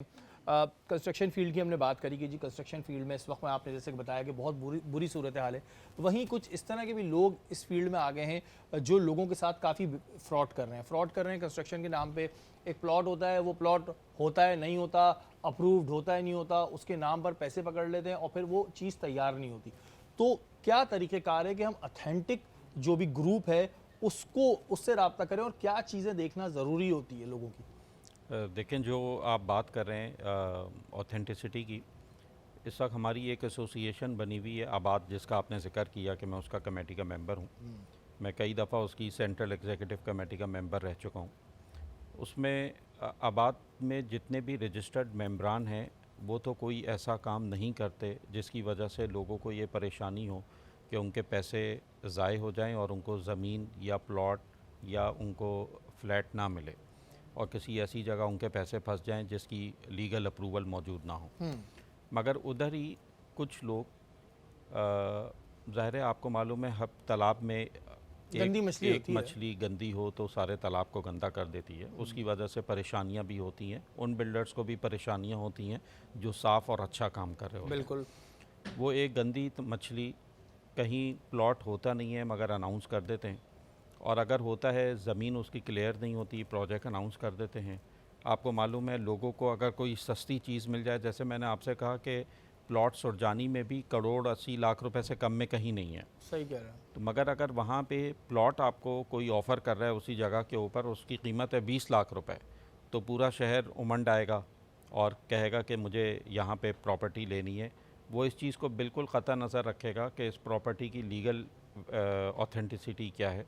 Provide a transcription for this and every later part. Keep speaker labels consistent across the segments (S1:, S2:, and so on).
S1: Construction field की हमने बात करी कि जी कंस्ट्रक्शन फील्ड में इस वक्त में आपने जैसे बताया कि बहुत बुरी बुरी सूरत हाल है। वहीं कुछ इस तरह के भी लोग इस फील्ड में आ गए हैं जो लोगों के साथ काफ़ी फ्रॉड कर रहे हैं कंस्ट्रक्शन के नाम पे। एक प्लॉट होता है, वो प्लॉट होता है नहीं होता, अप्रूव्ड होता है नहीं होता, उसके नाम पर पैसे पकड़ लेते हैं और फिर वो चीज़ तैयार नहीं होती। तो क्या तरीक़ेकार है कि हम ऑथेंटिक जो भी ग्रुप है उसको उससे रब्ता करें और क्या चीज़ें देखना ज़रूरी होती है लोगों की?
S2: देखें, जो आप बात कर रहे हैं ऑथेंटिसिटी की, इस वक्त हमारी एक एसोसिएशन बनी हुई है आबाद, जिसका आपने जिक्र किया कि मैं उसका कमेटी का मेंबर हूँ। मैं कई दफ़ा उसकी सेंट्रल एग्जीक्यूटिव कमेटी का मेंबर रह चुका हूँ। उसमें आबाद में जितने भी रजिस्टर्ड मेंबरान हैं, वो तो कोई ऐसा काम नहीं करते जिसकी वजह से लोगों को ये परेशानी हो कि उनके पैसे ज़ाय हो जाएं और उनको ज़मीन या प्लॉट या उनको फ्लैट ना मिले और किसी ऐसी जगह उनके पैसे फंस जाएं जिसकी लीगल अप्रूवल मौजूद ना हो। मगर उधर ही कुछ लोग, ज़ाहिर है आपको मालूम है, हब तालाब में
S1: गंदी मछली
S2: एक
S1: होती है।
S2: मछली गंदी हो तो सारे तालाब को गंदा कर देती है। उसकी वजह से परेशानियां भी होती हैं, उन बिल्डर्स को भी परेशानियां होती हैं जो साफ़ और अच्छा काम कर रहे होते
S1: बिल्कुल।
S2: हैं। वो एक गंदी मछली, कहीं प्लॉट होता नहीं है मगर अनाउंस कर देते हैं, और अगर होता है ज़मीन उसकी क्लियर नहीं होती, प्रोजेक्ट अनाउंस कर देते हैं। आपको मालूम है, लोगों को अगर कोई सस्ती चीज़ मिल जाए, जैसे मैंने आपसे कहा कि प्लॉट सुरजानी में भी करोड़ 80 लाख रुपए से कम में कहीं नहीं है।
S1: सही कह रहे हैं।
S2: तो मगर अगर वहाँ पे प्लॉट आपको कोई ऑफ़र कर रहा है उसी जगह के ऊपर, उसकी कीमत है 20 लाख रुपए, तो पूरा शहर उमंड आएगा और कहेगा कि मुझे यहाँ पे प्रॉपर्टी लेनी है। वो इस चीज़ को बिल्कुल क़त्ता नज़र रखेगा कि इस प्रॉपर्टी की लीगल ऑथेंटिसिटी क्या है,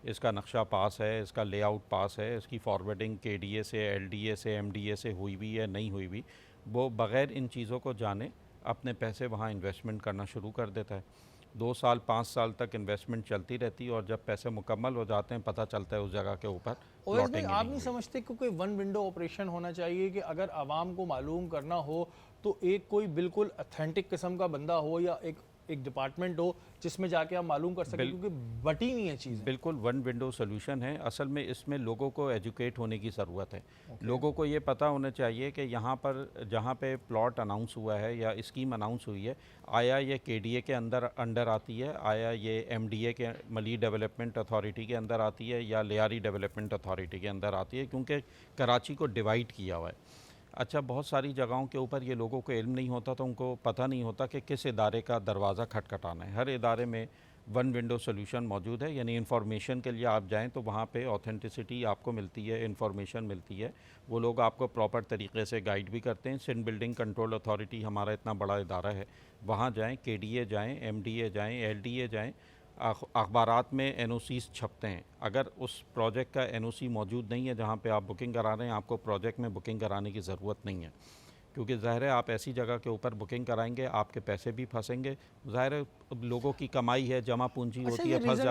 S2: इसका नक्शा पास है, इसका लेआउट पास है, इसकी फॉरवर्डिंग केडीए से, एलडीए से, एमडीए से हुई हुई है नहीं हुई हुई। वो बग़ैर इन चीज़ों को जाने अपने पैसे वहाँ इन्वेस्टमेंट करना शुरू कर देता है। 2 साल 5 साल तक इन्वेस्टमेंट चलती रहती है और जब पैसे मुकम्मल हो जाते हैं, पता चलता है उस जगह के ऊपर
S1: ओवैस भाई,
S2: प्लॉटिंग ही
S1: आप
S2: नहीं
S1: नहीं
S2: हुई।
S1: समझते कि कोई वन विंडो ऑपरेशन होना चाहिए कि अगर आवाम को मालूम करना हो तो एक कोई बिल्कुल अथेंटिक किस्म का बंदा हो या एक एक डिपार्टमेंट हो जिसमें जाके आप मालूम कर सकें,
S2: बिल
S1: क्योंकि बटी नहीं है चीज़ें।
S2: बिल्कुल वन विंडो सोल्यूशन है। असल में इसमें लोगों को एजुकेट होने की ज़रूरत है।
S1: ओके।
S2: लोगों को ये पता होना चाहिए कि यहाँ पर जहाँ पे प्लॉट अनाउंस हुआ है या स्कीम अनाउंस हुई है, आया ये केडीए के अंडर आती है, आया ये एमडीए के मली डेवलपमेंट अथॉरिटी के अंदर आती है या लियारी डेवलपमेंट अथॉरिटी के अंदर आती है, क्योंकि कराची को डिवाइड किया हुआ है। अच्छा, बहुत सारी जगहों के ऊपर ये लोगों को इल्म नहीं होता, तो उनको पता नहीं होता कि किस इदारे का दरवाज़ा खटखटाना है। हर इदारे में वन विंडो सोल्यूशन मौजूद है, यानी इन्फॉर्मेशन के लिए आप जाएं तो वहाँ पे ऑथेंटिसिटी आपको मिलती है, इन्फॉर्मेशन मिलती है। वो लोग आपको प्रॉपर तरीके से गाइड भी करते हैं। सिंध बिल्डिंग कंट्रोल अथॉरिटी हमारा इतना बड़ा इदारा है, वहाँ जाएँ, केडीए जाएँ, एमडीए जाएँ, एलडीए जाएँ। अखबारात में एनओसीज़ छपते हैं। अगर उस प्रोजेक्ट का एनओसी मौजूद नहीं है जहाँ पे आप बुकिंग करा रहे हैं, आपको प्रोजेक्ट में बुकिंग कराने की ज़रूरत नहीं है, क्योंकि ज़ाहिर है आप ऐसी जगह के ऊपर बुकिंग कराएंगे, आपके पैसे भी फंसेंगे। ज़ाहिर है लोगों की कमाई है, जमा पूंजी
S1: अच्छा,
S2: होती
S1: ये
S2: है, फंस
S1: रीज़न
S2: जाती